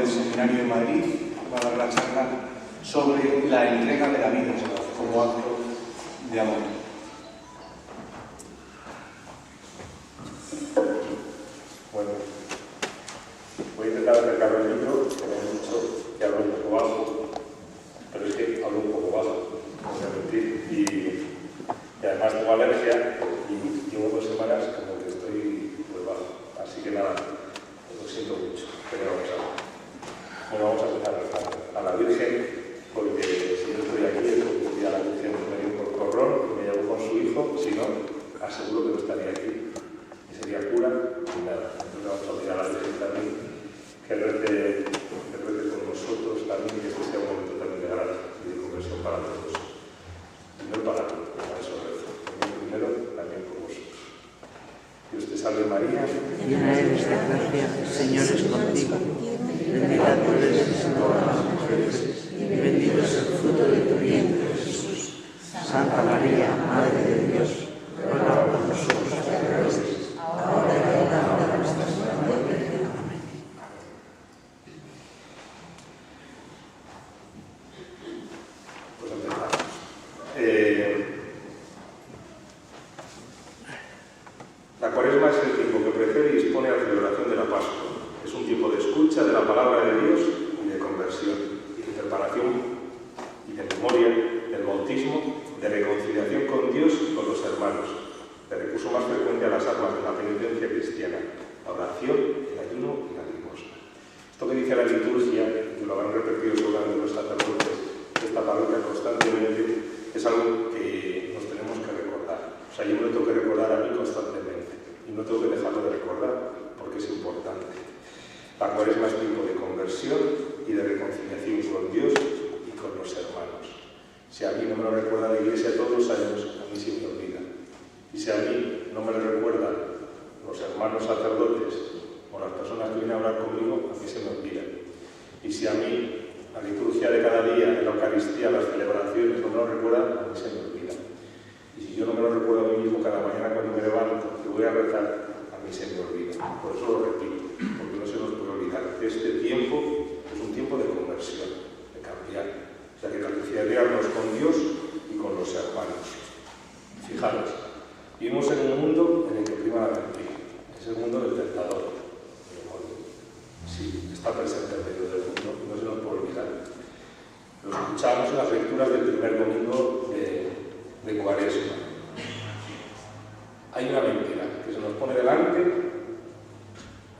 del Seminario de Madrid, va a dar la charla sobre la entrega de la vida como acto de amor. Bueno, voy a intentar acercarme al libro, que me han dicho que hablo un poco bajo, pero es que hablo un poco bajo, no voy a mentir, y además tengo alergia y llevo 2 semanas como que estoy muy bajo, así que nada, lo siento mucho, pero vamos a empezar a la Virgen, porque si yo estoy aquí es porque un día la Virgen me dio por corrón y me llevó con su hijo, si no, aseguro que no estaría aquí, y sería cura y nada. Entonces vamos a pedir a la Virgen también que rece con nosotros también, y que este sea un momento también de gracia y de conversión para todos. Y no para todos, para eso rezo. Primero, también por vosotros. Dios te salve María. Llena eres de gracia, el Señor es contigo. Bendita tú eres entre todas las mujeres, y bendito es el fruto de tu vientre, Jesús. Santa María, Madre de Dios, ruega por nosotros pecadores, ahora y en la hora de nuestra muerte. Amén. Pues empezamos. La Cuaresma es el tiempo que precede y dispone a la celebración de la Pascua. Es un tiempo de escucha de la palabra de Dios y de conversión, y de preparación y de memoria del bautismo, de reconciliación con Dios y con los hermanos, de recurso más frecuente a las armas de la penitencia cristiana, la oración, el ayuno y la limosna. Esto que dice la liturgia, que lo habrán repetido seguramente los sacerdotes de esta parroquia constantemente, es algo que nos tenemos que recordar. O sea, yo me lo tengo que recordar a mí constantemente y no tengo que dejarlo de recordar porque es importante. La Cuaresma es tiempo de conversión y de reconciliación con Dios y con los hermanos. Si a mí no me lo recuerda la Iglesia todos los años, a mí sí me olvida. Y si a mí no me lo recuerdan los hermanos sacerdotes o las personas que vienen a hablar conmigo, a mí se me olvida. Y si a mí la liturgia de cada día, la Eucaristía, las celebraciones no me lo recuerdan, a mí se me olvida. Y si yo no me lo recuerdo a mí mismo cada mañana cuando me levanto y voy a rezar, a mí se me olvida. Por eso lo repito, porque no se nos puede olvidar. Este tiempo es un tiempo de conversión, de cambiar. O sea, de reconciliarnos con Dios y con los hermanos. Fijaros, vivimos en un mundo en el que prima la mentira. Es el mundo del tentador. Sí, está presente en medio del mundo y no se nos puede olvidar. Lo escuchamos en las lecturas del primer domingo de Cuaresma. Hay una mentira que se nos pone delante,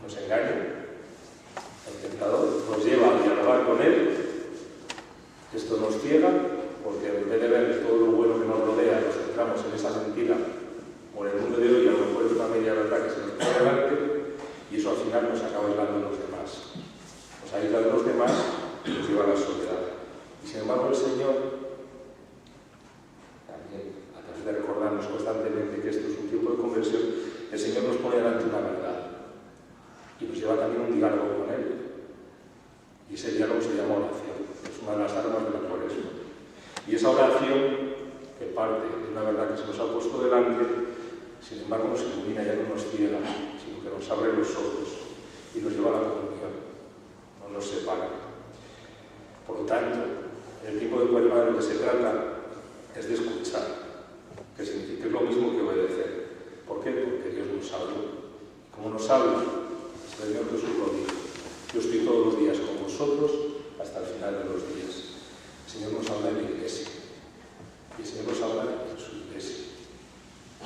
nos engaña, el tentador nos lleva a dialogar con él. Esto nos ciega porque en vez de ver todo lo bueno que nos rodea, nos centramos en esa mentira o en el mundo de hoy, a lo mejor es una media verdad que se nos pone delante y eso al final nos acaba aislando de los demás. Nos aísla de los demás y nos lleva a la soledad. Y sin embargo el Señor, también a través de recordarnos constantemente que esto es un tiempo de conversión, el Señor nos pone delante una verdad y nos lleva también a un diálogo con Él. Y ese diálogo se llama oración. Es una de las armas de la Cuaresma. Y esa oración, que parte de una verdad que se nos ha puesto delante, sin embargo nos ilumina, ya no nos ciega, sino que nos abre los ojos y nos lleva a la comunión, no nos separa. Por lo tanto, en el tiempo de Cuaresma de lo que se trata es de escuchar, que significa es lo mismo que obedecer. ¿Por qué? Porque Dios nos habla. ¿Cómo nos habla? El Señor Jesús lo dijo. Yo estoy todos los días con vosotros hasta el final de los días. El Señor nos habla en la Iglesia. Y el Señor nos habla en su Iglesia.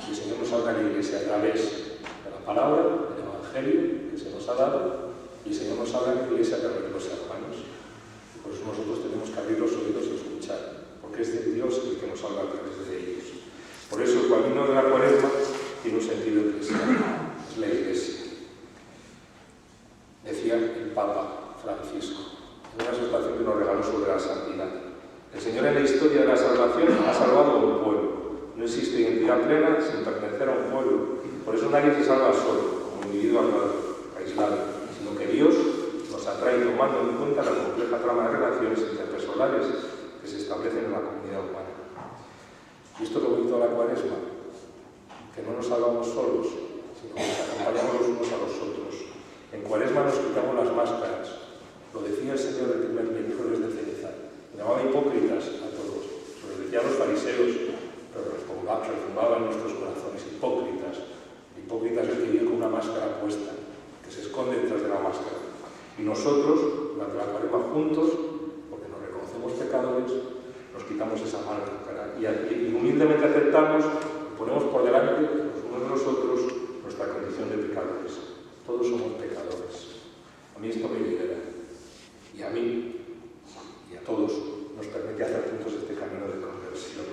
Y el Señor nos habla en la Iglesia a través de la palabra, del Evangelio que se nos ha dado. Y el Señor nos habla en la Iglesia a través de los hermanos. Y por eso nosotros tenemos que abrir los oídos y escuchar. Porque es de Dios el que nos habla a través de ellos. Por eso el camino de la Cuaresma tiene un sentido eclesial. Es la Iglesia. Decía el Papa Francisco, en una exhortación que nos regaló sobre la santidad. El Señor en la historia de la salvación ha salvado a un pueblo. No existe identidad plena sin pertenecer a un pueblo. Por eso nadie se salva solo, como individuo aislado, sino que Dios nos atrae tomando en cuenta la compleja trama de relaciones interpersonales que se establecen en la comunidad humana. Y esto es lo bonito de la Cuaresma, que no nos salvamos solos, sino que nos acompañamos los unos a los otros. En Cuaresma nos quitamos las máscaras, Lo decía el Señor el primer miércoles de ceniza. Llamaba hipócritas a todos. Se lo decía a los fariseos, pero retumbaba en nuestros corazones. Hipócritas. Hipócritas es que vive con una máscara puesta, que se esconde detrás de la máscara. Y nosotros, durante la Cuaresma juntos, porque nos reconocemos pecadores, nos quitamos esa máscara y humildemente aceptamos, ponemos por delante los unos de los otros nuestra condición de pecadores. Todos somos pecadores. A mí esto me libera. Y a mí, y a todos, nos permite hacer juntos este camino de conversión.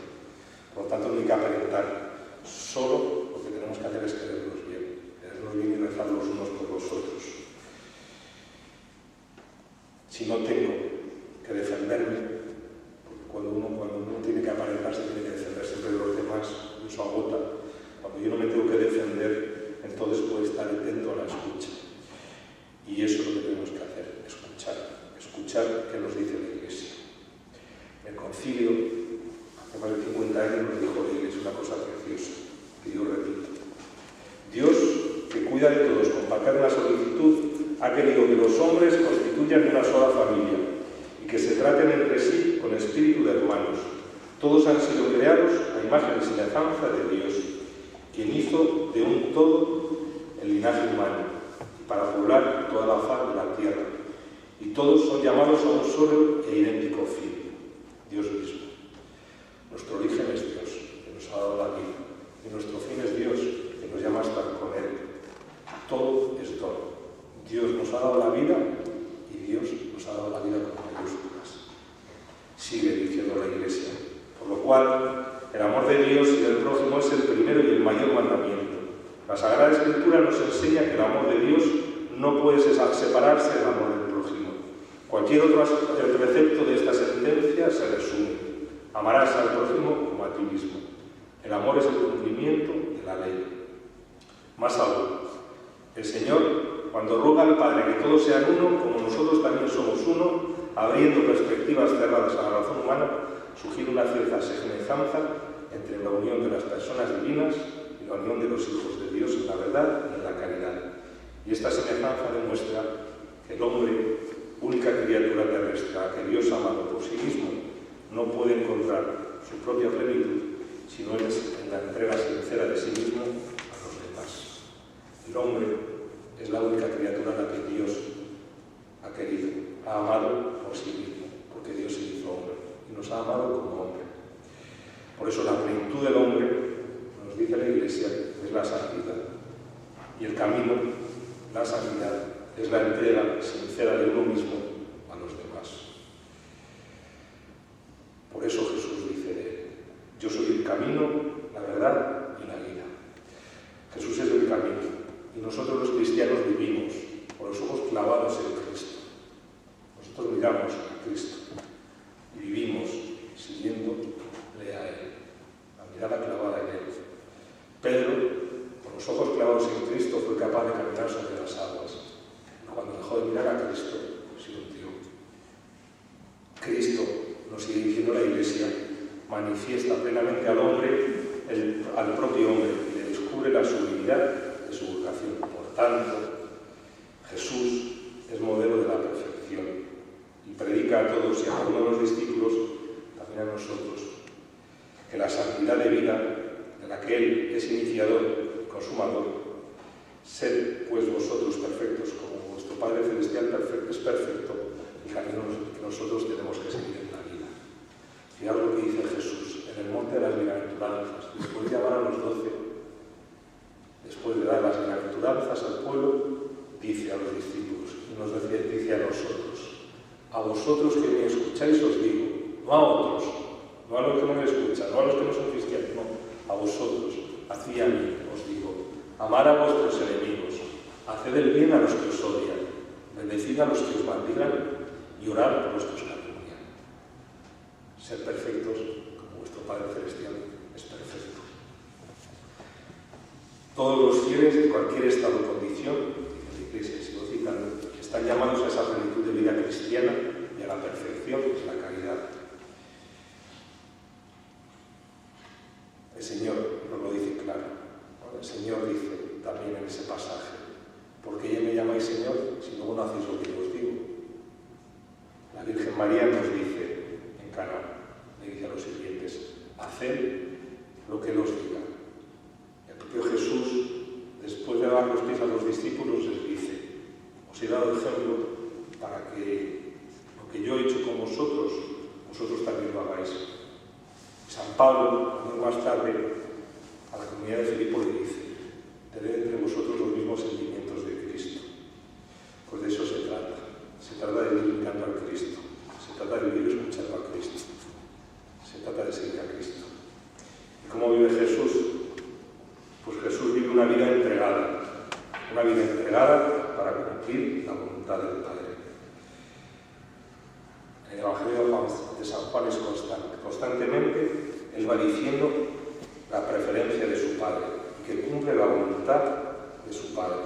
Por lo tanto, no hay que aparentar. Solo lo que tenemos que hacer es querernos bien y rezar los unos por los otros. Si no tengo que defenderme, porque cuando uno tiene que aparentar, se tiene que defender siempre de los demás, eso agota. Cuando yo no me tengo que defender, entonces puedo estar atento a la escucha. Y eso es lo que tenemos que hacer, escuchar qué nos dice la Iglesia. El concilio, hace más de 50 años, nos dijo la Iglesia una cosa preciosa, que yo repito. Dios, que cuida de todos con paterna solicitud, ha querido que los hombres constituyan una sola familia y que se traten entre sí con espíritu de hermanos. Todos han sido creados a imagen y semejanza de Dios, quien hizo de un todo el linaje humano, para poblar toda la faz de la tierra. Y todos son llamados a un solo e idéntico fin, Dios mismo. Nuestro origen es Dios, que nos ha dado la vida. Y nuestro fin es Dios, que nos llama a estar con Él. Todo es don. Dios nos ha dado la vida y Dios nos ha dado la vida con mayúsculas. Sigue diciendo la Iglesia. Por lo cual, el amor de Dios y del prójimo es el primero y el mayor mandamiento. La Sagrada Escritura nos enseña que el amor de Dios no puede separarse del amor del prójimo. Cualquier otro precepto de esta sentencia se resume. Amarás al prójimo como a ti mismo. El amor es el cumplimiento de la ley. Más aún, el Señor, cuando ruega al Padre que todos sean uno, como nosotros también somos uno, abriendo perspectivas cerradas a la razón humana, sugiere una cierta semejanza entre la unión de las personas divinas y la unión de los hijos de Dios en la verdad y en la caridad. Y esta semejanza demuestra que el hombre, única criatura terrestre a que Dios ha amado por sí mismo, no puede encontrar su propia plenitud si no es en la entrega sincera de sí mismo a los demás. El hombre es la única criatura a la que Dios ha querido, ha amado por sí mismo, porque Dios se hizo hombre y nos ha amado como hombre. Por eso la plenitud del hombre, nos dice la Iglesia, es la santidad. Y el camino, la santidad, es la entrega sincera de uno mismo a los demás. Por eso Jesús dice de él: yo soy el camino, la verdad y la vida. Jesús es el camino y nosotros los cristianos vivimos con los ojos clavados en Cristo. Nosotros miramos a Cristo y vivimos siguiéndole a Él, la mirada clavada en Él. Pedro, con los ojos clavados en Cristo, fue capaz de caminar sobre las aguas. Y cuando dejó de mirar a Cristo, se hundió. Cristo, nos sigue diciendo la Iglesia, manifiesta plenamente al hombre, al propio hombre, y le descubre la sublimidad de su vocación. Por tanto, Jesús es modelo de la perfección y predica a todos y a cada uno de los discípulos, también a nosotros, que la santidad de vida de la que Él es iniciador y consumador, sed pues vosotros perfectos como vuestro Padre Celestial es perfecto, y camino que nosotros tenemos que seguir en la vida. Fijaos lo que dice Jesús en el monte de las bienaventuranzas, después de llamar a los 12, después de dar las bienaventuranzas al pueblo, dice a los discípulos y nos dice a nosotros: a vosotros que me escucháis os digo, no a otros, no a los que no me escuchan, no a los que no son cristianos, no, a vosotros, así a mí os digo, amar a vuestros enemigos, haced el bien a los que os odian, bendecid a los que os maldigan y orad por los que os calumnian. Ser perfectos como vuestro Padre Celestial es perfecto. Todos los fieles de cualquier estado o condición, dice la Iglesia, sigo citando, están llamados a esa plenitud de vida cristiana y a la perfección y la caridad. El Señor nos lo dice claro. El Señor dice también en ese pasaje: ¿por qué me llamáis Señor si luego no hacéis lo que yo os digo? María nos dice en Caná, le dice a los sirvientes, haced lo que Él os diga. Y el propio Jesús, después de lavar los pies a los discípulos, les dice, os he dado ejemplo para que lo que yo he hecho con vosotros, vosotros también lo hagáis. San Pablo, años más tarde, a la comunidad de Filipo le dice, tened entre vosotros los mismos sentimientos de Cristo. Pues de eso se trata. Se trata de vivir imitando a Cristo. Se trata de vivir escuchando a Cristo. Se trata de seguir a Cristo. ¿Y cómo vive Jesús? Pues Jesús vive una vida entregada para cumplir la voluntad del Padre. En el Evangelio de San Juan es constante. Constantemente Él va diciendo la preferencia de su Padre y que cumple la voluntad de su Padre.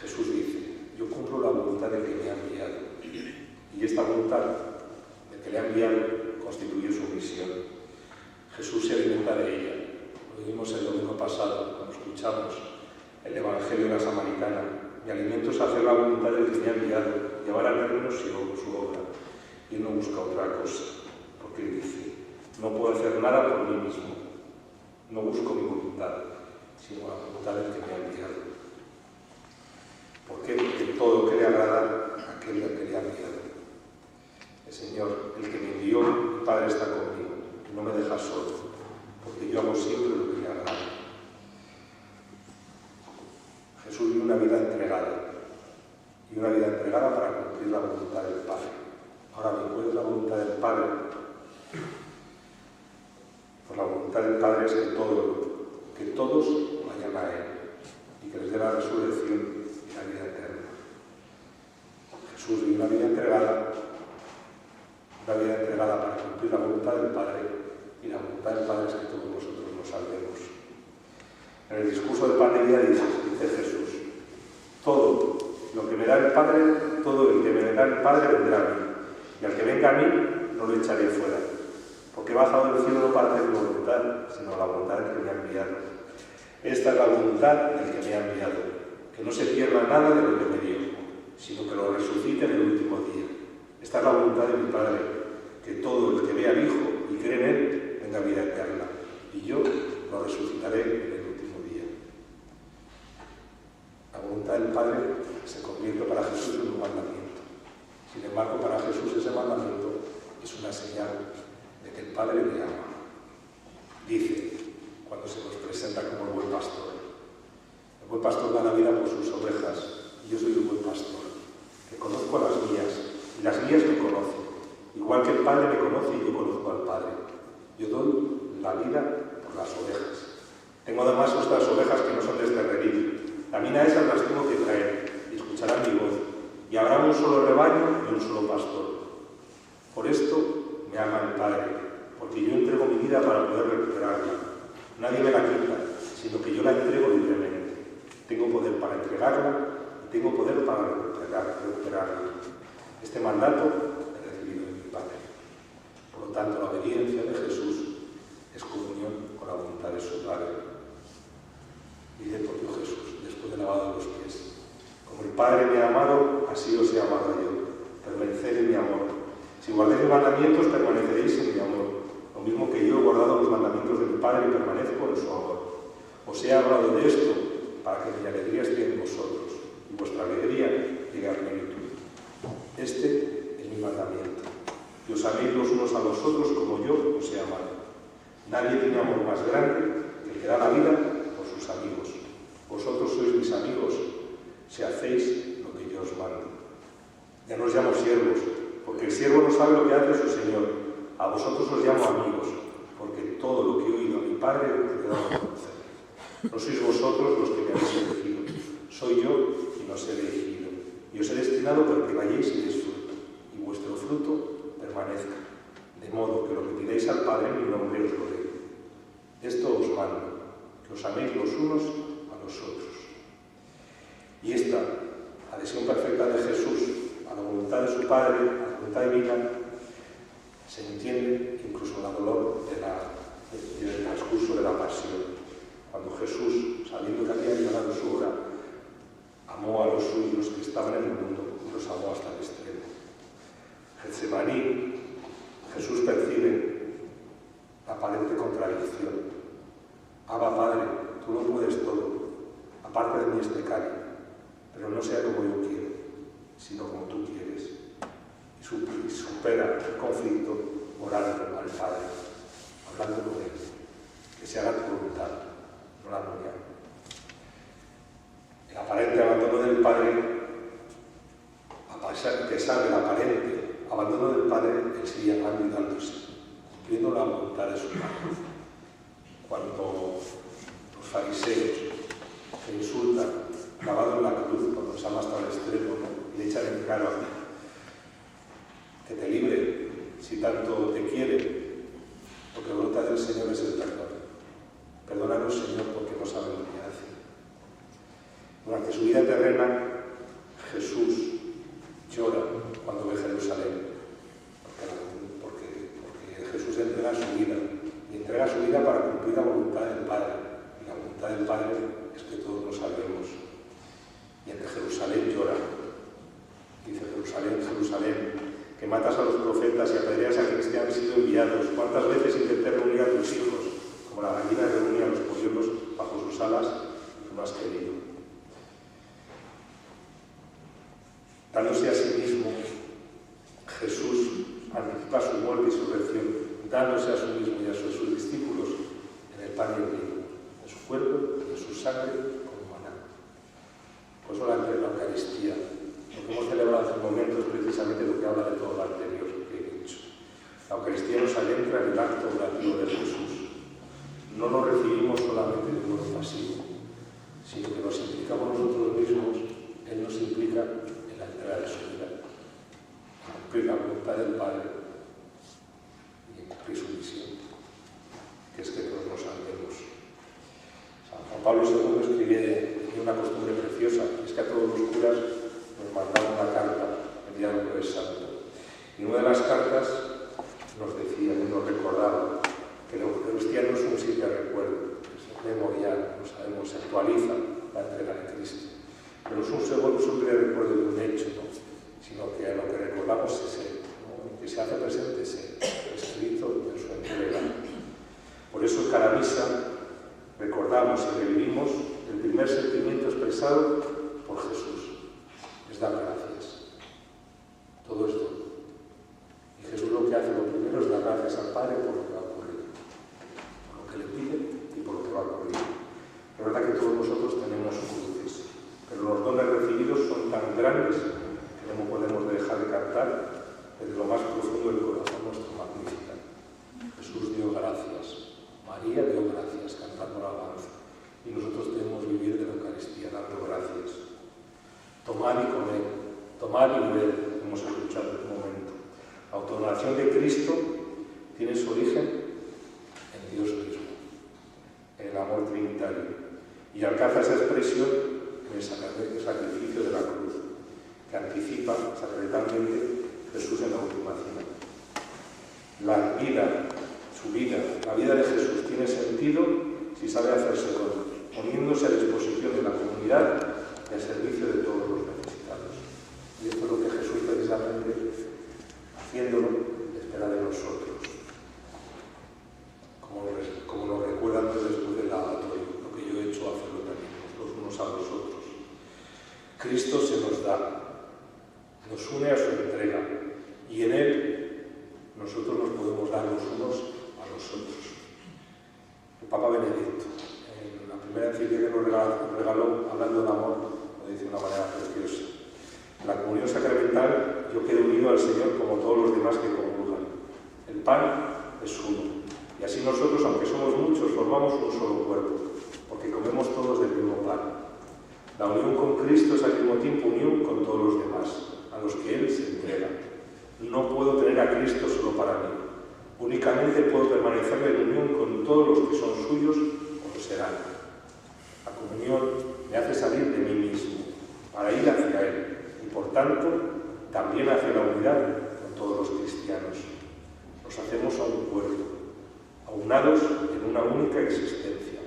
Jesús dice, yo cumplo la voluntad del que me ha enviado. Y esta voluntad del que le ha enviado constituye su misión. Jesús se alimenta de ella. Lo vimos el domingo pasado, cuando escuchamos el Evangelio de la Samaritana. Mi alimento es hacer la voluntad del que me ha enviado, llevar a término su obra. Y Él no busca otra cosa, porque Él dice, no puedo hacer nada por mí mismo. No busco mi voluntad, sino la voluntad del que me ha enviado. ¿Por qué? Porque todo lo que le agrada a aquel que le ha enviado. El Señor, el que me envió, mi Padre está conmigo, y no me deja solo, porque yo hago siempre lo que le agrada. Jesús vive una vida entregada, y una vida entregada para cumplir la voluntad del Padre. Ahora bien, ¿cuál es la voluntad del Padre? Pues la voluntad del Padre es que todos vayan a Él, y que les dé la resurrección y la vida eterna. Jesús vive una vida entregada para cumplir la voluntad del Padre, y la voluntad del Padre es que todos nosotros nos salvemos. En el discurso de pandemia dice Jesús, todo lo que me da el Padre, todo el que me da el Padre vendrá a mí, y al que venga a mí no lo echaré fuera, porque he bajado del cielo no para hacer mi voluntad, sino la voluntad del que me ha enviado. Esta es la voluntad del que me ha enviado, que no se pierda nada de lo que me dio, sino que lo resucite en el último día. Esta es la voluntad de mi Padre, que todo el que vea al Hijo y cree en Él tenga vida eterna, y yo lo resucitaré en el último día. La voluntad del Padre se convierte para Jesús en un mandamiento. Sin embargo, para Jesús ese mandamiento es una señal de que el Padre le ama. Dice, cuando se nos presenta como el buen pastor, el buen pastor da la vida por sus ovejas, y yo soy el buen pastor, que conozco a las mías, y las mías me conocen. Igual que el Padre me conoce y yo conozco al Padre. Yo doy la vida por las ovejas. Tengo además otras ovejas que no son de este redil. También a esas las tengo que traer, y escucharán mi voz. Y habrá un solo rebaño y un solo pastor. Por esto me ama el Padre, porque yo entrego mi vida para poder recuperarla. Nadie me la quita, sino que yo la entrego libremente. Tengo poder para entregarla y tengo poder para recuperarla. Este mandato he recibido de mi Padre. Por lo tanto, la obediencia de Jesús es comunión con la voluntad de su Padre. Dice el propio Jesús, después de lavado los pies, como el Padre me ha amado, así os he amado yo. Permaneced en mi amor. Si guardéis mis mandamientos, permaneceréis en mi amor. Lo mismo que yo he guardado los mandamientos de mi Padre y permanezco en su amor. Os he hablado de esto para que mi alegría esté en vosotros y vuestra alegría llegue a plenitud. Este es mi mandamiento. Que os améis los unos a los otros como yo os he amado. Nadie tiene amor más grande que el que da la vida por sus amigos. Vosotros sois mis amigos si hacéis lo que yo os mando. Ya no os llamo siervos, porque el siervo no sabe lo que hace su Señor. A vosotros os llamo amigos, porque todo lo que he oído a mi Padre os he dado a conocer. No sois vosotros los que me habéis elegido, soy yo quien os he elegido. Y os he destinado para que vayáis y deis fruto, y vuestro fruto permanezca, de modo que lo que pidáis al Padre en mi nombre os lo dé. Esto os mando, que os améis los unos a los otros. Y esta adhesión perfecta de Jesús a la voluntad de su Padre, a la voluntad divina, se entiende incluso en el dolor del transcurso de la pasión. Cuando Jesús, sabiendo que había llegado su hora, amó a los suyos que estaban en el mundo y los amó hasta el extremo. supera el conflicto orando al Padre, hablando con Él, que se haga tu voluntad, no la mía. El aparente abandono del Padre, a pesar del aparente abandono del Padre, Él sigue ayudándose, cumpliendo la voluntad de su Padre. Cuando los fariseos se insultan, clavado en la cruz, cuando se ama hasta el extremo, ¿no? Y le echan en cara que te libre, si tanto te quiere, lo que brota del Señor es el perdón. Perdónanos, Señor, porque no saben lo que hacen. Durante su vida terrena, Jesús llora cuando ve Jerusalén, porque Jesús entrega su vida, y entrega su vida para cumplir la voluntad del Padre. Y la voluntad del Padre es que todos lo salvemos. Y ante Jerusalén llora. Dice: Jerusalén, Jerusalén, que matas a los profetas y apedreas a quienes te han sido enviados. ¿Cuántas veces intenté reunir a tus hijos, como la gallina reunía a los polluelos bajo sus alas, y tú no has querido? Dándose a sí mismo, Jesús anticipa su muerte y su resurrección, dándose a sí mismo y a sus discípulos en el pan y el vino, en su cuerpo y en su sangre como maná. Por eso la Eucaristía, lo que hemos celebrado hace un momento, es precisamente lo que habla de todo lo anterior que he dicho. La Eucaristía nos adentra en el acto orativo de Jesús. No lo recibimos solamente de modo pasivo, sino que nos implicamos nosotros mismos. Él nos implica en la entrega de su vida, en cumplir la voluntad del Padre y en cumplir su misión, que es que todos nos salvemos. San Juan Pablo II tenía una costumbre preciosa, es que a todos los curas nos mandaban una carta el día del Jueves Santo. Y en una de las cartas nos decía, nos recordaba que la Eucaristía no es un simple recuerdo, es memorial, no sabemos, se actualiza la entrega de Cristo. Pero no es un simple recuerdo de un hecho, ¿no? Sino que lo que recordamos es Él, ¿no? Que se hace presente es Él, escrito en su entrega. Por eso en cada misa recordamos y revivimos el primer sentimiento expresado por Jesús, es dar gracias. Todo esto. Y Jesús lo que hace, lo primero, es dar gracias al Padre por lo que va a ocurrir, por lo que le pide y por lo que va a ocurrir. Es verdad que todos nosotros tenemos cruces, pero los dones recibidos son tan grandes que no podemos dejar de cantar desde lo más profundo del corazón nuestro Magníficat. Jesús dio gracias, María dio gracias, cantando la alabanza. Y nosotros debemos vivir de la Eucaristía, dando gracias. Tomad y comed, tomad y bebed, hemos escuchado en un momento. La autodonación de Cristo tiene su origen en Dios mismo, en el amor trinitario, y alcanza esa expresión en el sacrificio de la cruz, que anticipa sacramentalmente Jesús en la última cena. La vida, su vida, la vida de Jesús tiene sentido si sabe hacerse con, poniéndose a disposición de la comunidad y al servicio de todos los necesitados. Y esto es lo que Jesús, precisamente, haciéndolo, espera de nosotros. Como nos recuerdan después del lavatorio, lo que yo he hecho, hacerlo también, los unos a los otros. Cristo se nos da, nos une a su entrega, y en Él nosotros nos podemos dar los unos a los otros. El Papa Benedicto, en la primera encíclica que nos regaló, hablando del amor, lo dice de una manera preciosa. En la comunión sacramental yo quedo unido al Señor como todos los demás que comulgan. El pan es uno, y así nosotros, aunque somos muchos, formamos un solo cuerpo, porque comemos todos del mismo pan. La unión con Cristo es al mismo tiempo unión con todos los demás, a los que Él se entrega. No puedo tener a Cristo solo para mí. Únicamente puedo permanecer en unión con todos los que son suyos o lo serán. La comunión me hace salir de mí mismo, para ir hacia Él, y por tanto, también hacia la unidad con todos los cristianos. Nos hacemos a un cuerpo, aunados en una única existencia.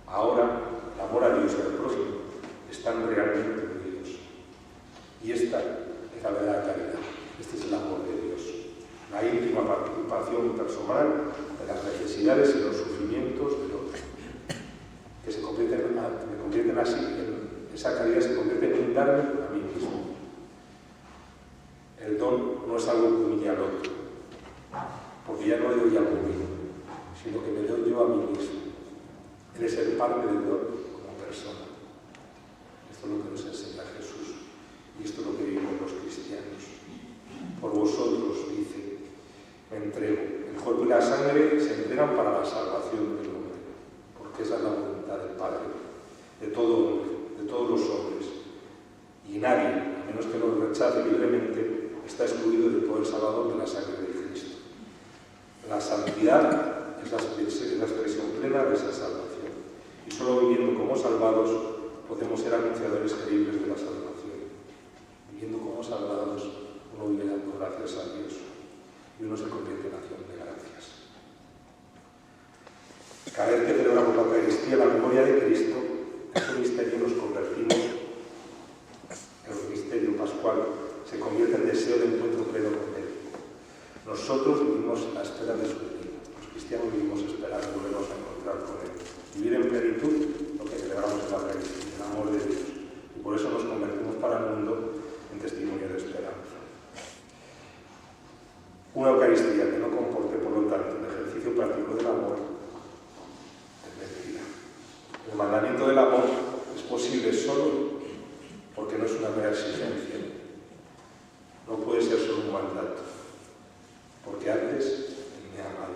Ahora, el amor a Dios y al prójimo están realmente unidos. Y esta es la verdadera caridad. Este es el amor de Dios. La íntima participación personal de las necesidades y los sufrimientos del otro. Que se convierten así, esa caridad se convierte en un darme a mí mismo. El don no es algo que humille al otro, porque ya no le doy algo mío, sino que me doy yo a mí mismo. Él es el Padre del don como persona. Esto es lo que nos enseña Jesús y esto es lo que vivimos los cristianos. Por vosotros, dice, me entrego. El cuerpo y la sangre se entregan para la salvación del hombre, porque esa es la voluntad del Padre, de todo hombre, de todos los hombres. Y nadie, a menos que lo rechace libremente, está excluido del poder salvador de la sangre de Cristo. La santidad es la expresión plena de esa salvación. Y solo viviendo como salvados podemos ser anunciadores creíbles de la salvación. Viviendo como salvados, uno vive dando gracias a Dios y uno se convierte en acción de gracias. Cada vez que celebramos la Eucaristía, la memoria de Cristo, en ese misterio nos convertimos en el misterio pascual, se convierte en deseo de encuentro pleno con Él. Nosotros vivimos en la espera de su venida. Los cristianos vivimos esperando volvernos a encontrar con Él. Vivir en plenitud lo que celebramos en la Eucaristía, el amor de Dios. Y por eso nos convertimos para el mundo en testimonio de esperanza. Una Eucaristía que no comporte, por lo tanto, el ejercicio práctico del amor es mentira. El mandamiento del amor es posible solo porque no es una mera exigencia. No puede ser solo un mandato, porque antes Él me ha amado.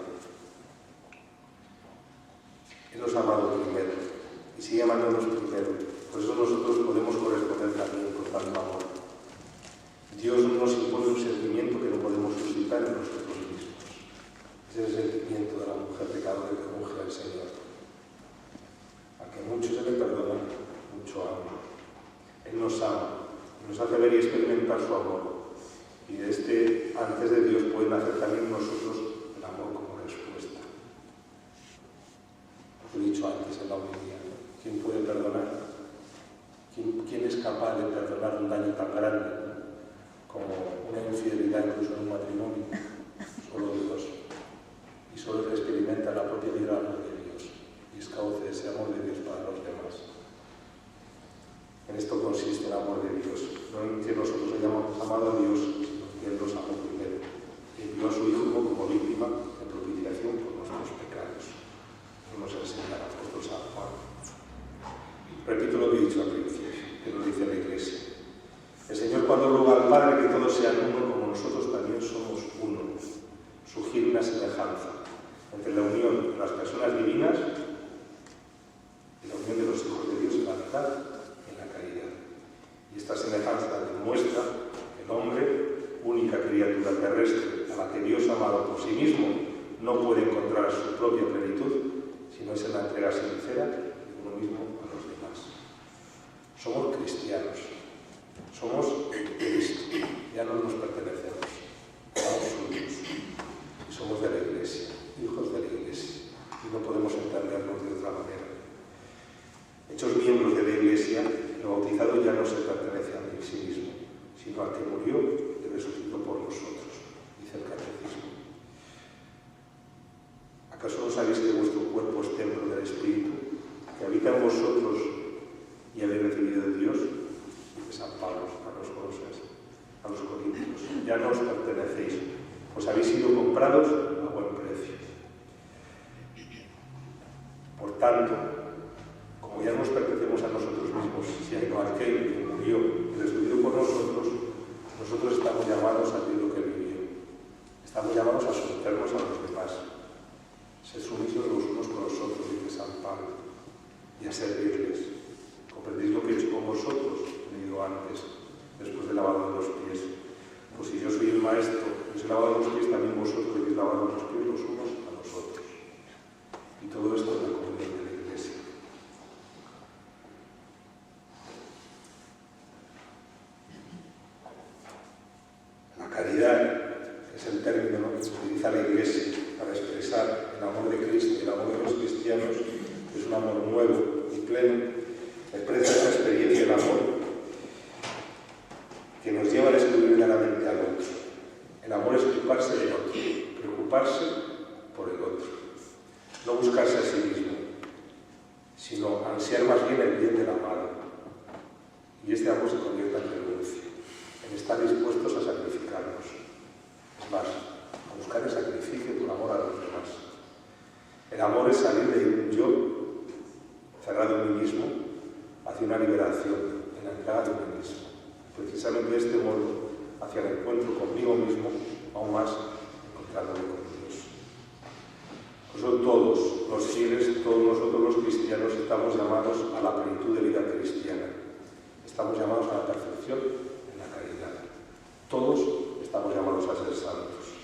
Él nos ha amado primero y sigue amándonos primero. Por eso nosotros podemos corresponder también con tanto amor. Dios no nos impone un sentimiento que no podemos suscitar en nosotros mismos. Es el sentimiento de la mujer pecadora que unge al Señor. A que mucho se le perdona, mucho ama. Él nos ama, nos hace ver y experimentar su amor. Y de este, antes de Dios, pueden hacer también nosotros el amor como respuesta. Lo he dicho antes en la homilía, ¿no? ¿Quién puede perdonar? ¿Quién es capaz de perdonar un daño tan grande, ¿no? Como una infidelidad incluso en un matrimonio? Solo Dios. Y solo el que experimenta la propia vida el amor de Dios y es cauce ese amor de Dios para los demás. En esto consiste el amor de Dios, no en que nosotros hayamos amado a Dios, sino que Él nos amó primero. Y envió a su Hijo como víctima de propiciación por nuestros pecados. Eso nos enseña el apóstol San Juan. Repito lo que he dicho al principio, que nos dice la Iglesia. El Señor, cuando ruega al Padre que todos sean uno, como nosotros también somos uno, sugiere una semejanza entre la unión de las personas divinas y la unión de los hijos de Dios en la verdad. Y esta semejanza demuestra que el hombre, única criatura terrestre a la que Dios ha amado por sí mismo, no puede encontrar su propia plenitud si no es en la entrega sincera de uno mismo a los demás. Somos cristianos, somos de Cristo, ya no nos pertenecemos, somos suyos y somos de la Iglesia, hijos de la Iglesia, y no podemos entendernos de otra manera. Hechos miembros de la Iglesia, el bautizado ya no se pertenece a sí mismo, sino al que murió y resucitó por nosotros, dice el Catecismo. ¿Acaso no sabéis que vuestro cuerpo es templo del Espíritu, que habita en vosotros y habéis recibido de Dios? Dice San Pablo a los Corintios. Ya no os pertenecéis, pues habéis sido comprados a buen precio. Por tanto, como ya no nos pertenecemos a nosotros mismos, sino a aquel que murió y resucitó por nosotros, nosotros estamos llamados a vivir lo que vivió. Estamos llamados a someternos a los demás, ser sumisos los unos con los otros, dice San Pablo, y a servirles. ¿Comprendéis lo que he hecho con vosotros? He leído antes, después del lavado de los pies. Pues si yo soy el maestro y os he lavado los pies, también vosotros debéis lavado los pies los unos a los otros. Y todo esto es la comunión de la Iglesia. La caridad, que es el término que se utiliza la Iglesia para expresar el amor de Cristo y el amor de los cristianos, es un amor nuevo y pleno, expresa esa experiencia del amor que nos lleva a descubrir claramente al otro. El amor es ocuparse del otro, preocuparse por el otro, no buscarse a sí mismo, sino ansiar más bien el bien del amado. Y este amor se convierte en renuncia, en estar dispuestos a sacrificarnos. Es más, a buscar el sacrificio por amor a los demás. El amor es salir de un yo cerrado en mí mismo hacia una liberación, en la entrada de mí mismo. Precisamente de este modo, hacia el encuentro conmigo mismo, aún más encontrándome con Dios. Por eso todos los fieles, todos nosotros los cristianos, estamos llamados a la plenitud de vida cristiana. Estamos llamados a la perfección en la caridad. Todos estamos llamados a ser santos.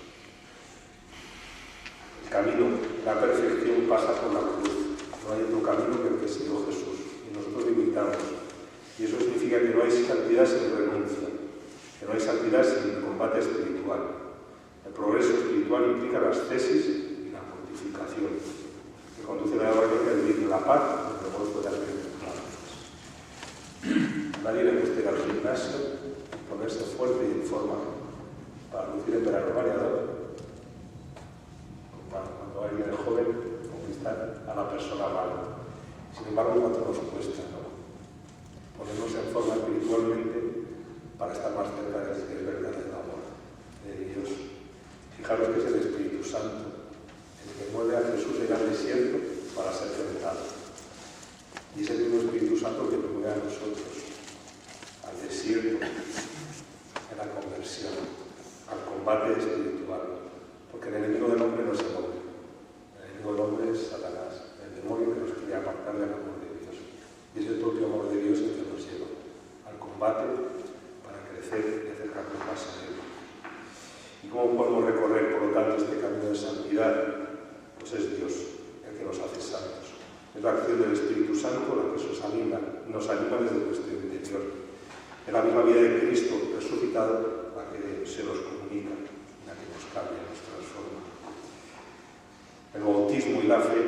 El camino, la perfección pasa por la cruz. No hay otro camino que el que siguió Jesús. Y nosotros lo imitamos. Y eso significa que no hay santidad sin renuncia, que no hay santidad sin combate espiritual. El progreso espiritual implica la ascesis y la mortificación, que conduce a la obediencia del bien, la paz y el gozo de las bienaventuranzas. Nadie le gusta ir al gimnasio y ponerse fuerte y en forma para lucir el verano bañador, cuando alguien es joven conquistar a la persona mala. Sin embargo, cuánto nos cuesta, ¿no? Ponernos en forma espiritualmente para estar más cerca del que es verdadero amor de Dios. Fijaros que es el Espíritu Santo el que mueve a Jesús a ir al desierto para ser tentado. Y es el mismo Espíritu Santo que nos mueve a nosotros al desierto, a la conversión, al combate espiritual. Porque el enemigo del hombre no es el hombre. El enemigo del hombre es Satanás, el demonio que nos quiere apartar del amor de Dios. Y es el propio amor de Dios el que nos lleva al combate para crecer y acercarnos más a Él. ¿Y cómo podemos recorrer, por lo tanto, este camino de santidad? Pues es Dios el que nos hace santos. Es la acción del Espíritu Santo la que nos anima desde nuestro interior. Es la misma vida de Cristo resucitado la que se nos comunica, la que nos cambia, nos transforma. El bautismo y la fe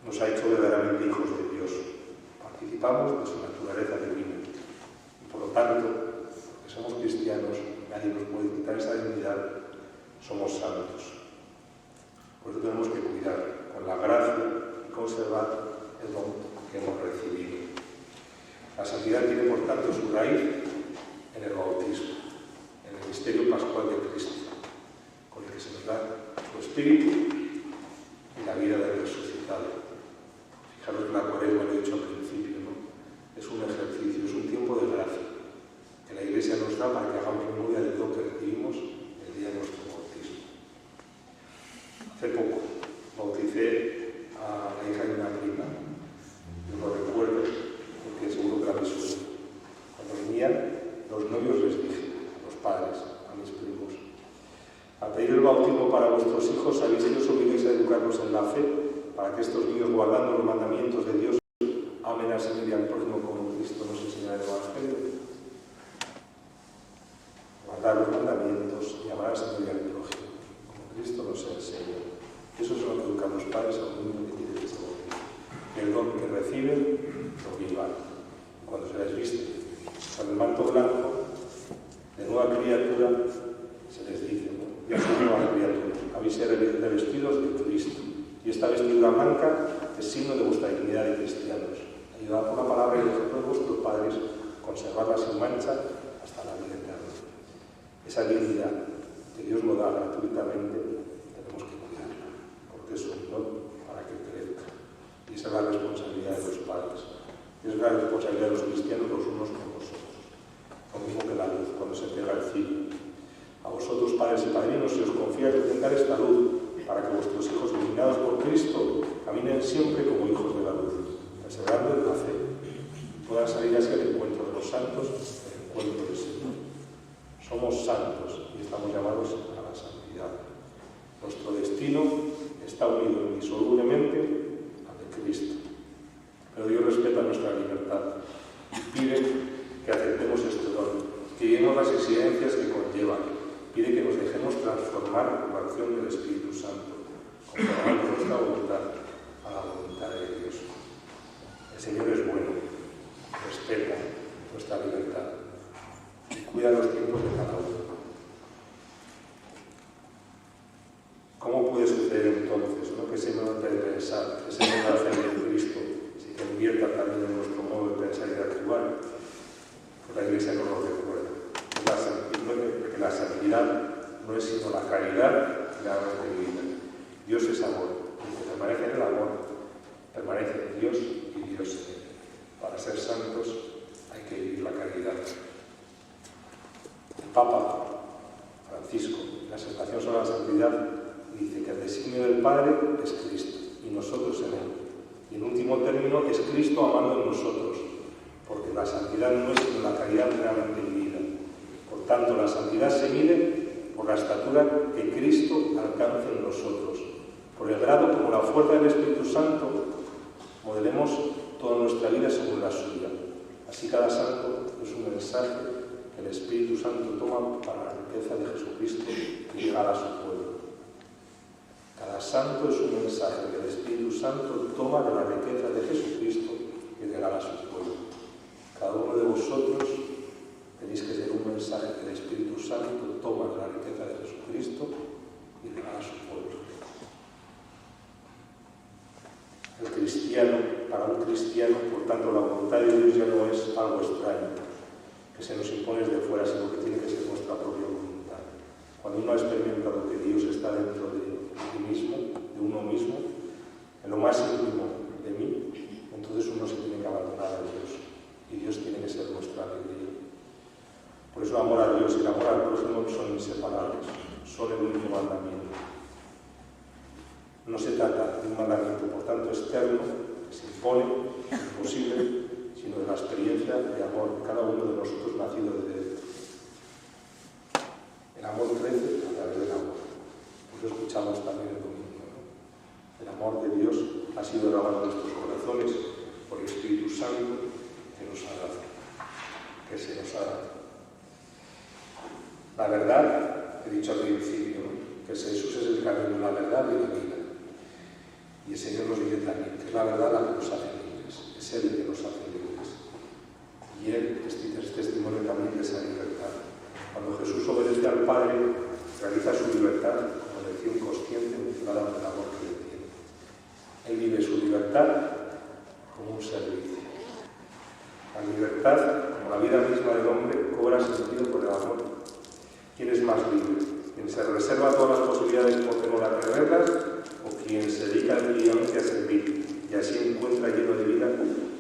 nos ha hecho verdaderamente hijos de Dios. Participamos de su naturaleza divina. Y por lo tanto, porque somos cristianos, nadie nos puede quitar esa dignidad, somos santos. Por eso tenemos que cuidar con la gracia y conservar el don que hemos recibido. La santidad tiene, por tanto, su raíz en el bautismo, en el misterio pascual de Cristo, con el que se nos da su espíritu y la vida del resucitado. Fijaros que la cuaresma, lo he dicho al principio, ¿no? Es un ejercicio, es un tiempo de gracia que la Iglesia nos da para que hagamos memoria del don que recibimos el día de nuestro bautismo. Hace poco bauticé a la hija de una prima. Yo lo recuerdo porque seguro que la vi suya. Cuando venían los novios les dije, a los padres, a mis primos, al pedir el bautismo para vuestros hijos, sabéis que os obligáis a educarlos en la fe, para que estos niños, guardando los mandamientos de Dios, amen al Señor y al prójimo como Cristo nos enseña en el Evangelio. Guardar los mandamientos y amar al Señor y al prójimo, como Cristo nos enseña. Eso es lo que educan los padres a un niño que tiene que ser bautismo. Que el don que reciben lo vivan. Cuando se les viste con el manto blanco de nueva criatura, se les dice, ¿no? Ya sois nueva criatura, habéis sido revestidos de Cristo. Y esta vestidura blanca es signo de vuestra dignidad de cristianos. Ayudad por la palabra y el ejemplo de vuestros padres, conservarla sin mancha hasta la vida eterna. Esa dignidad que Dios nos da gratuitamente, tenemos que cuidarla, porque es un don para que crezca. Y esa es la responsabilidad de los padres. Y es la responsabilidad de los cristianos los unos con los otros. Lo mismo que la luz, cuando se pega el cirio. A vosotros, padres y padrinos, se os confía sustentar esta luz, para que vuestros hijos, iluminados por Cristo, caminen siempre como hijos de la luz, perseverando en la fe, puedan salir así al encuentro de los santos, el encuentro del Señor. Somos santos y estamos llamados a la santidad. Nuestro destino está unido indisolublemente al de Cristo. Pero Dios respeta nuestra libertad y pide que aceptemos este don, que lleguemos las exigencias que conllevan. Pide que nos dejemos transformar por la acción del Espíritu Santo, conformando nuestra voluntad a la voluntad de Dios. El Señor es bueno, respeta nuestra libertad y cuida los tiempos de cada uno. ¿Cómo puede suceder entonces lo que se nos hace de pensar, que se nos hace de Cristo, si que invierta también en nuestro modo de pensar y de actuar? Pues la Iglesia nos lo recuerda. Que la santidad no es sino la caridad que da nuestra vida. Dios es amor, y el que permanece en el amor, permanece en Dios y Dios en él. Para ser santos hay que vivir la caridad. El Papa Francisco, en la exhortación sobre la santidad, dice que el designio del Padre es Cristo y nosotros en él. Y en último término es Cristo amando en nosotros, porque la santidad no es sino la caridad realmente vivida. Por tanto, la santidad se mide por la estatura que Cristo alcance en nosotros. Por el grado como la fuerza del Espíritu Santo, modelemos toda nuestra vida según la suya. Así cada santo es un mensaje que el Espíritu Santo toma para la riqueza de Jesucristo y regala a su pueblo. Cada santo es un mensaje que el Espíritu Santo toma de la riqueza de Jesucristo y regala a su pueblo. Cada uno de vosotros tenéis que ser un mensaje que el Espíritu Santo toma de la riqueza de Jesucristo y regala a su pueblo. El cristiano, para un cristiano, por tanto, la voluntad de Dios ya no es algo extraño, que se nos impone desde fuera, sino que tiene que ser nuestra propia voluntad. Cuando uno ha experimentado que Dios está dentro de sí mismo, de uno mismo, en lo más íntimo de mí, entonces uno se tiene que abandonar a Dios, y Dios tiene que ser nuestra alegría. Por eso el amor a Dios y el amor al prójimo son inseparables, son el único mandamiento. No se trata de un mandamiento, por tanto, externo, que se impone, imposible, sino de la experiencia de amor de cada uno de nosotros nacido de dentro. El amor crece a través del amor. Por eso escuchamos también el domingo, ¿no? El amor de Dios ha sido grabado en nuestros corazones por el Espíritu Santo que nos ha dado, que se nos ha dado. La verdad, he dicho al principio, ¿no? Que Jesús es el camino, la verdad y la vida. Y el Señor nos dice también que es la verdad la que nos hace libres, es Él el que nos hace libres. Y Él es testimonio también de esa libertad. Cuando Jesús obedece al Padre, realiza su libertad como elección consciente motivada por el amor que le tiene. Él vive su libertad como un servicio. La libertad, como la vida misma del hombre, cobra sentido por el amor. ¿Quién es más libre? ¿Quien se reserva todas las posibilidades por temor a perderlas? ¿O quien se dedica diariamente a servir y así encuentra lleno de vida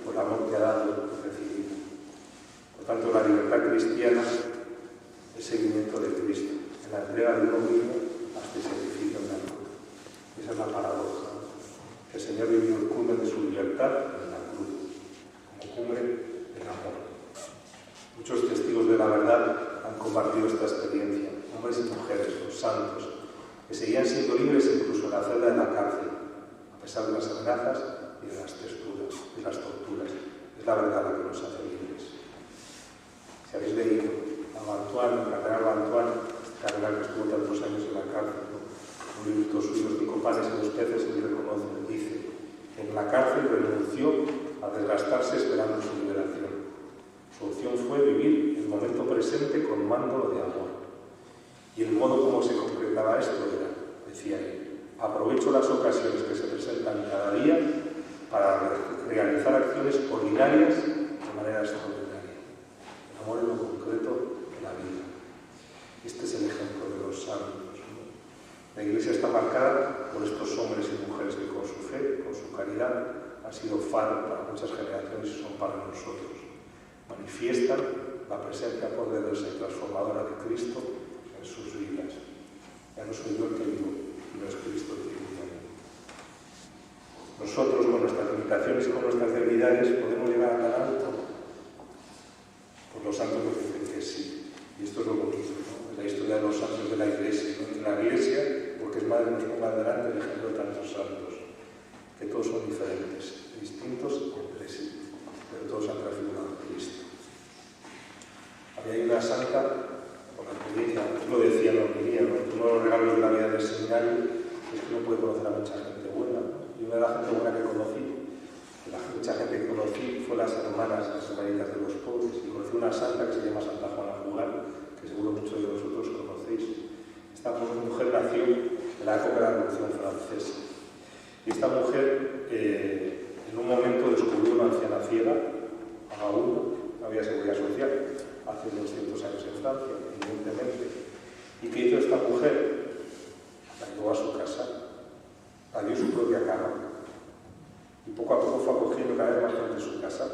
por el amor que ha dado y recibido? Por tanto, la libertad cristiana es seguimiento de Cristo, en la entrega de uno mismo hasta el sacrificio en la cruz. Esa es la paradoja, ¿no? Que el Señor vivió el culmen de su libertad en la cruz, como cumbre del amor. Muchos testigos de la verdad han compartido esta experiencia, hombres y mujeres, los santos, que seguían siendo libres incluso en la celda de la cárcel, a pesar de las amenazas y de las torturas. Es la verdad la que nos hace libres. Si habéis leído a Bantuán, el cardenal Bantuán, cardenal que estuvo tantos años en la cárcel, ¿no? Un librito suyo, Los 5 panes y 2 peces, él reconoce, dice que en la cárcel renunció a desgastarse esperando su liberación. Su opción fue vivir el momento presente con mando de amor. Y el modo como se concretaba esto era, decía él, aprovecho las ocasiones que se presentan cada día para realizar acciones ordinarias de manera extraordinaria. El amor es lo concreto de la vida. Este es el ejemplo de los santos, ¿no? La Iglesia está marcada por estos hombres y mujeres que con su fe, con su caridad, han sido faro para muchas generaciones y son para nosotros. Manifiestan la presencia poderosa y transformadora de Cristo en sus vidas. Ya no soy yo el que vivo, no es Cristo el que vive en mí. Nosotros, con nuestras limitaciones y con nuestras debilidades, podemos llegar a tan alto. Pues los santos nos dicen que sí. Y esto es lo bonito, ¿no? Es la historia de los santos de la Iglesia. ¿No? De la Iglesia, porque es madre, nos ponga delante el ejemplo de tantos santos, que todos son diferentes, distintos entre sí, pero todos han transfigurado a Cristo. Había una santa, por la experiencia, lo decía en la homilía, ¿no? Uno de los regalos de la vida del seminario es que uno puede conocer a mucha gente buena, ¿no? Y una de las gente buena que conocí, mucha gente que conocí, fue las hermanas, las hermanitas de los pobres, y conocí una santa que se llama Santa Juana Jugar, que seguro muchos de vosotros conocéis. Esta mujer nació en la época de la Revolución Francesa. Y esta mujer, en un momento, descubrió una anciana ciega, vagabunda, no había seguridad social, hace 200 años en Francia, evidentemente. ¿Y qué hizo esta mujer? La llevó a su casa, la dio su propia cama. Y poco a poco fue acogiendo cada vez más gente en su casa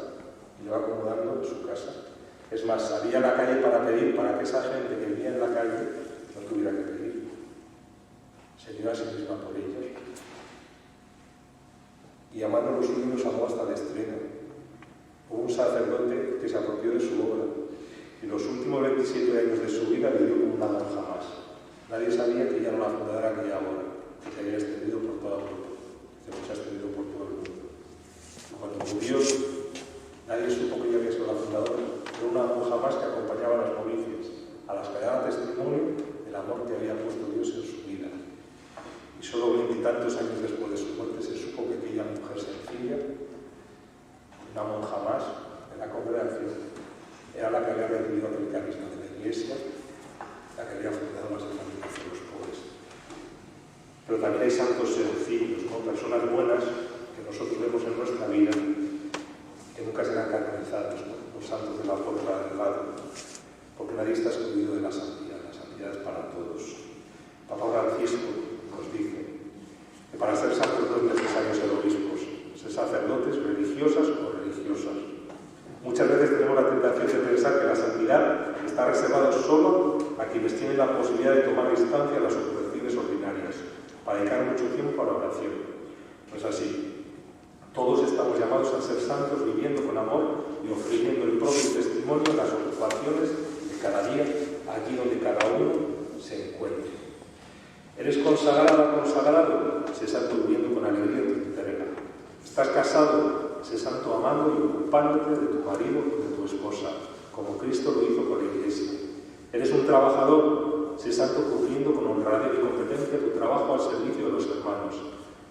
y lo va acomodando en su casa. Es más, salía a la calle para pedir para que esa gente que vivía en la calle no tuviera que pedir. Se dio a sí misma por ellos. Y amando a los suyos los amó hasta el extremo. Hubo un sacerdote que se apropió de su obra y los últimos 27 años de su vida vivió como una monja más. Nadie sabía que ella era la fundadora de aquella obra, que se había extendido por toda Europa, que se ha extendido por todo el mundo. Cuando murió, nadie supo que ella había sido la fundadora. Era una monja más que acompañaba a las novicias, a las que daban testimonio del amor que había puesto Dios en su vida. Y solo 20 y tantos años después de su muerte se supo que aquella mujer sencilla, una monja más de la congregación, era la que había recibido aquel carisma de la Iglesia, la que había fundado las familias de los pobres. Pero también hay santos sencillos, ¿no? Personas buenas que nosotros vemos en nuestra vida, que nunca serán canonizados, ¿no? Los santos de la puerta del lado, porque nadie está excluido de la santidad es para todos. Papa Francisco nos dice que para ser santos no es necesario ser obispos, ser sacerdotes, religiosas o religiosas. Muchas veces tenemos la tentación de pensar que la santidad está reservada solo a quienes tienen la posibilidad de tomar distancia de las ocupaciones ordinarias, para dedicar mucho tiempo a la oración. No es así. Todos estamos llamados a ser santos viviendo con amor y ofreciendo el propio testimonio en las ocupaciones de cada día, allí donde cada uno se encuentre. ¿Eres consagrada o consagrado? Sé santo viviendo con alegría tu entrega. ¿Estás casado? Sé santo amando y ocupándote de tu marido y de tu esposa, como Cristo lo hizo con la Iglesia. ¿Eres un trabajador? Sé santo cumpliendo con honradez y competencia tu trabajo al servicio de los hermanos.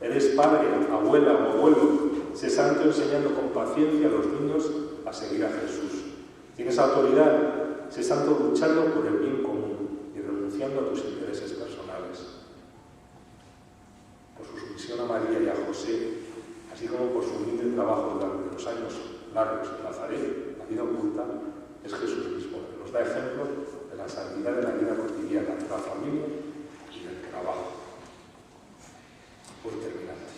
¿Eres padre, abuela o abuelo? Sé santo enseñando con paciencia a los niños a seguir a Jesús. ¿Tienes autoridad? Sé santo luchando por el bien común y renunciando a tus intereses personales. Por su sumisión a María y a José, así como por su humilde trabajo durante los años largos en Nazaret, la vida oculta, es Jesús mismo, que nos da ejemplo de la santidad de la vida cotidiana, de la familia y del trabajo. Voy terminando.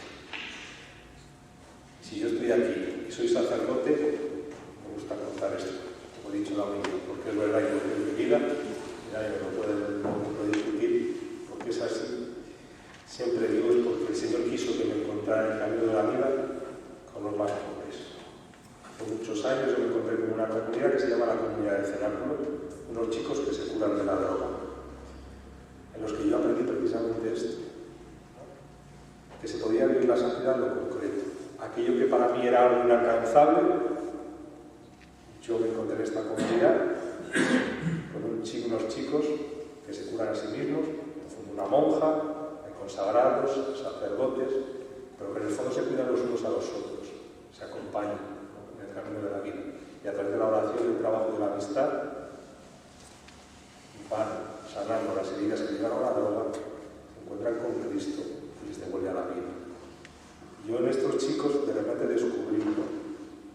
Si yo estoy aquí y soy sacerdote, me gusta contar esto, como he dicho la mayoría, porque es verdad que es mi vida, y nadie me lo puede discutir, porque es así. Siempre digo es porque el Señor quiso que me encontrara en el camino de la vida con los más pobres. Hace muchos años yo me encontré con una comunidad que se llama la Comunidad del Cenáculo, unos chicos que se curan de la droga, en los que yo aprendí precisamente esto, ¿no? Que se podía vivir la santidad en lo concreto. Aquello que para mí era algo inalcanzable, yo me encontré en esta comunidad con unos chicos que se curan a sí mismos, una monja, consagrados, sacerdotes, pero que en el fondo se cuidan los unos a los otros, se acompañan, ¿no? En el camino de la vida. Y a través de la oración y el trabajo de la amistad, van sanando las heridas que llevan a la droga, se encuentran con Cristo y les devuelve a la vida. Yo en estos chicos de repente descubrí, ¿no?,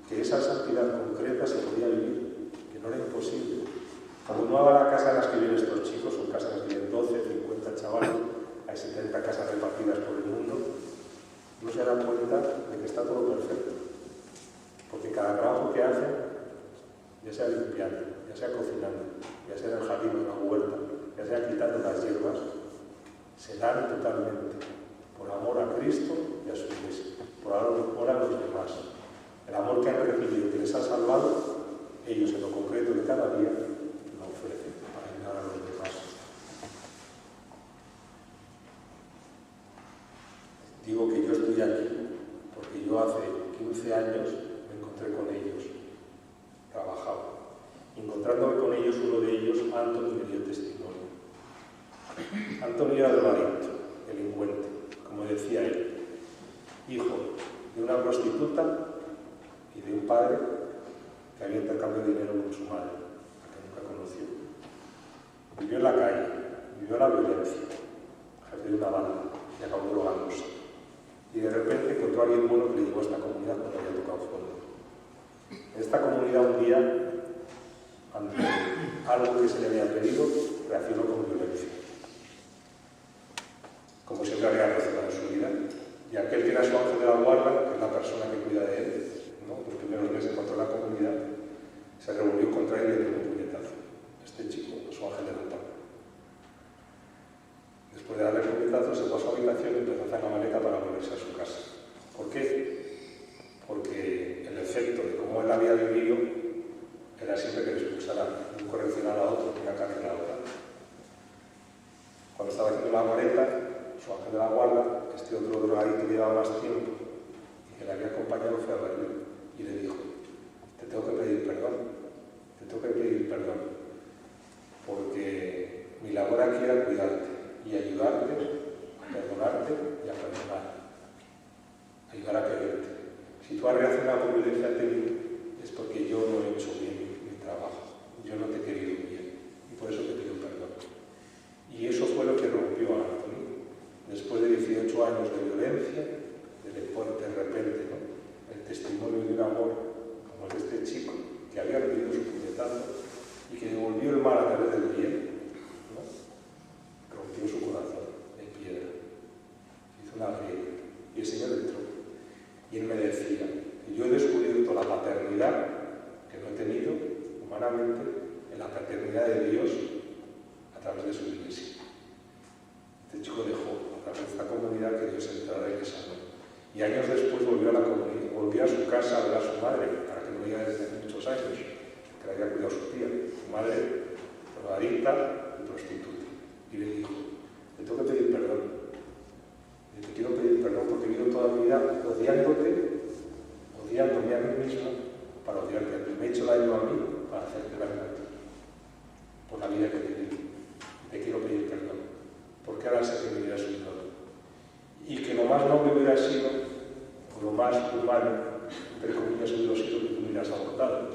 que esa santidad concreta se podía vivir, que no era imposible. Cuando uno va a la casa en las que viven estos chicos, son casas en las que viven 12, 50 chavales, hay 70 casas repartidas por el mundo, no se dan cuenta de que está todo perfecto. Porque cada trabajo que hacen, ya sea limpiando, ya sea cocinando, ya sea en el jardín o en la huerta, ya sea quitando las hierbas, se dan totalmente por amor a Cristo y a su Iglesia, por amor a los demás. El amor que han recibido, que les ha salvado, ellos en lo concreto de cada día lo ofrecen para ayudar a los demás. Digo que yo estoy aquí porque yo hace 15 años me encontré con ellos, trabajaba. Encontrándome con ellos, uno de ellos, Anthony, me dio testimonio. Anthony era drogadicto, delincuente, como decía él, hijo de una prostituta y de un padre que había intercambiado dinero con su madre, a que nunca conoció. Vivió en la calle, vivió la violencia, jefe de una banda y acabó drogándose. Y de repente encontró a alguien bueno que le llevó a esta comunidad cuando había tocado fondo. En esta comunidad un día, ante algo que se le había pedido, reaccionó con violencia. persona que cuida de él, ¿no? Los primeros meses cuando la comunidad se revolvió contra él y le dio un puñetazo. Este chico, su ángel de la paz. Después de darle el puñetazo, se fue a su habitación y empezó a hacer la maleta para volverse a su casa. ¿Por qué? Porque el efecto de cómo él había vivido era siempre que le expulsaran de un correccional a otro, tenía que arreglar otra. Cuando estaba haciendo la maleta, su ángel de la guarda, este otro drogadicto que llevaba más tiempo y que le había acompañado, fue a verle y le dijo: te tengo que pedir perdón, porque mi labor aquí era cuidarte y ayudarte, a perdonarte y a perdonar, ayudar a quererte. Si tú has reaccionado con violencia ante mí, es porque yo no he hecho bien mi trabajo, yo no te he querido bien y por eso te pido perdón. Y eso fue lo que rompió a Anthony. Después de 18 años de violencia, de repente, ¿no? El testimonio de un amor como el de este chico, que había recibido su puñetazo y que devolvió el mal a través del bien, ¿no? Rompió su corazón de piedra, hizo una grieta y el Señor entró. Y él me decía: yo he descubierto la paternidad que no he tenido humanamente en la paternidad de Dios a través de su iglesia. Este chico dejó a través de esta comunidad que Dios entrara y que sanó. Y años después volvió a la comunidad, volvió a su casa a ver a su madre, para que no diga desde hace muchos años, que le había cuidado su tía. Su madre, drogadicta y prostituta. Y le dijo: te tengo que pedir perdón. Y te quiero pedir perdón porque he vivido toda mi vida odiándome a mí mismo para odiarte a ti. Me he hecho daño a mí para hacerte daño a ti. Por la vida que te viví. Te quiero pedir perdón. Porque ahora sé que me hubieras ayudado. Y que lo más noble hubiera sido, o lo más humano, entre comillas, hubiera sido que tú me hubieras abortado.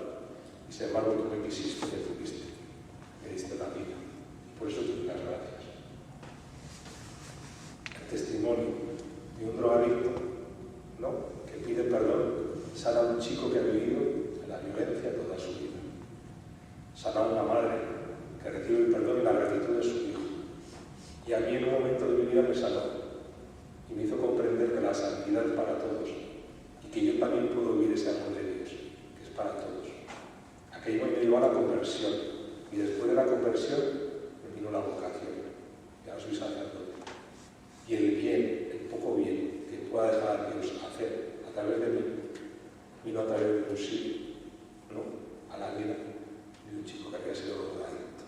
Y sin embargo, tú me quisiste, me tuviste, me diste la vida. Y por eso te doy las gracias. El testimonio de un drogadicto, ¿no?, que pide perdón, sana a un chico que ha vivido en la violencia toda su vida. Sana a una madre que recibe el perdón y la gratitud de su hijo. Y a mí en un momento de mi vida me sanó. Y me hizo comprender que la santidad es para todos y que yo también puedo vivir ese amor de Dios, que es para todos. Aquello me llevó a la conversión y después de la conversión me vino la vocación. Ya soy sacerdote. Y el bien, el poco bien que pueda dejar Dios hacer a través de mí, vino a través de un sí, ¿no?, a la vida de un chico que había sido drogadicto,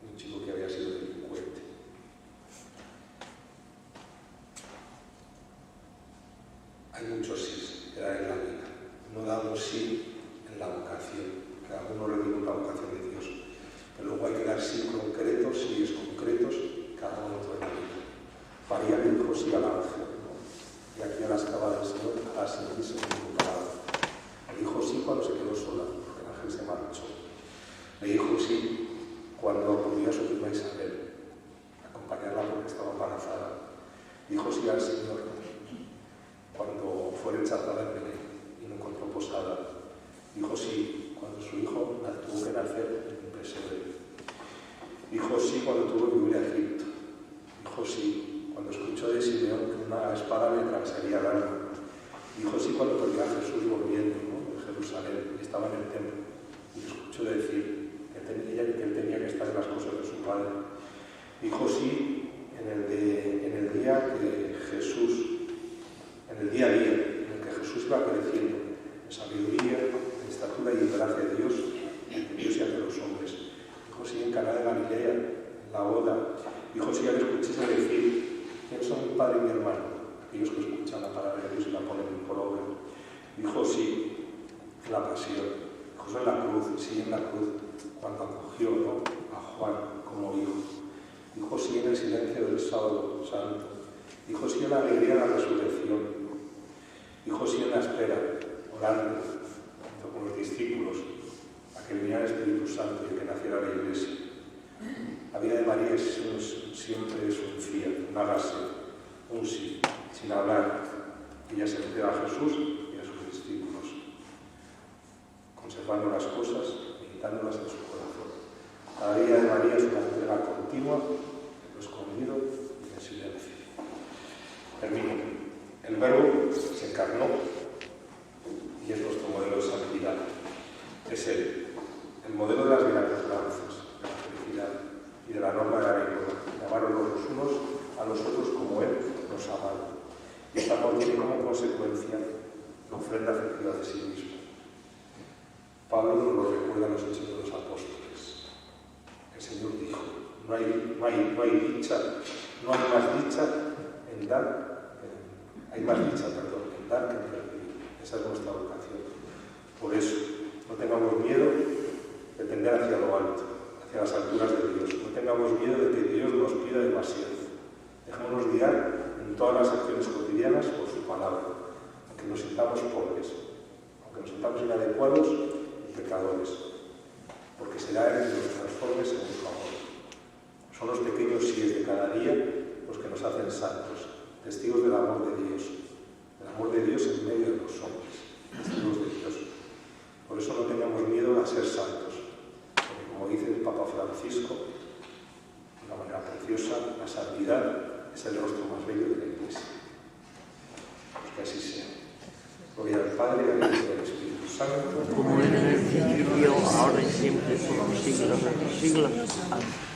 de un chico que había sido delincuente. Hay muchos sí que dar en la vida. No damos sí en la vocación. Cada uno recibimos la vocación de Dios. Pero luego hay que dar sí concretos, síes concretos, cada uno de la vida. María le dijo sí al ángel, ¿no? Y aquí a las cabas del Señor, a las sentirse muy parado. Le dijo sí cuando se quedó sola, porque el ángel se marchó. Le dijo sí cuando acudió a su prima Isabel, acompañarla porque estaba embarazada. Dijo sí al Señor cuando fue rechazada en Belén y no encontró posada. Dijo sí cuando su hijo tuvo que nacer en un pesebre. Dijo sí cuando tuvo que huir a Egipto. Dijo sí cuando escuchó de Simeón que una espada le atravesaría el alma. Dijo sí cuando perdió a Jesús volviendo, ¿no?, de Jerusalén y estaba en el templo. Y escuchó decir que él tenía que estar en las cosas de su padre. Dijo sí en el día que Jesús, en el día a día, en el que Jesús iba creciendo en sabiduría, en estatura y en gracia de Dios, ante Dios y ante los hombres. Dijo sí en Caná de Galilea, en la boda. Dijo sí al escucharse decir: ¿quién son mi padre y mi hermano? Aquellos que escuchan la palabra de Dios y la ponen por obra. Dijo sí en la pasión. Dijo sí en la cruz, sí en la cruz, cuando acogió, ¿no?, a Juan como hijo. Dijo sí en el silencio del sábado santo. Dijo sí en la alegría de la resurrección. Dijo sí en la espera, orando junto con los discípulos a que viniera el Espíritu Santo y que naciera la Iglesia. La vida de María siempre es un fiel, un hágase, un sí, sin hablar. Ella se entrega a Jesús y a sus discípulos, conservando las cosas, meditándolas en su corazón. La vida de María es una entrega continua, en lo escondido y en silencio. Termino. El Verbo se encarnó manera igual, llamarnos los unos a los otros como Él nos ha amado. Y este amor tiene como consecuencia la ofrenda afectiva de sí mismo. Pablo nos lo recuerda en los Hechos de los Apóstoles. El Señor dijo, no hay más dicha en dar, hay más dicha, perdón, en dar que en recibir. Esa es nuestra vocación. Por eso, no tengamos miedo de tender hacia lo alto, hacia las alturas de Dios. No tengamos miedo de que Dios nos pida demasiado. Dejémonos guiar en todas las acciones cotidianas por su palabra, aunque nos sintamos pobres, aunque nos sintamos inadecuados y pecadores, porque será Él que nos transforme según su amor. Son los pequeños síes de cada día los que nos hacen santos, testigos del amor de Dios en medio de los hombres, testigos de Dios. Por eso no tengamos miedo a ser santos, porque como dice el Papa Francisco, de una manera preciosa, la santidad es el rostro más bello de la Iglesia. Pues que así sea. Gloria al Padre, al Hijo y al Espíritu Santo, como en el principio, ahora y siempre, por los siglos de los siglos. Amén.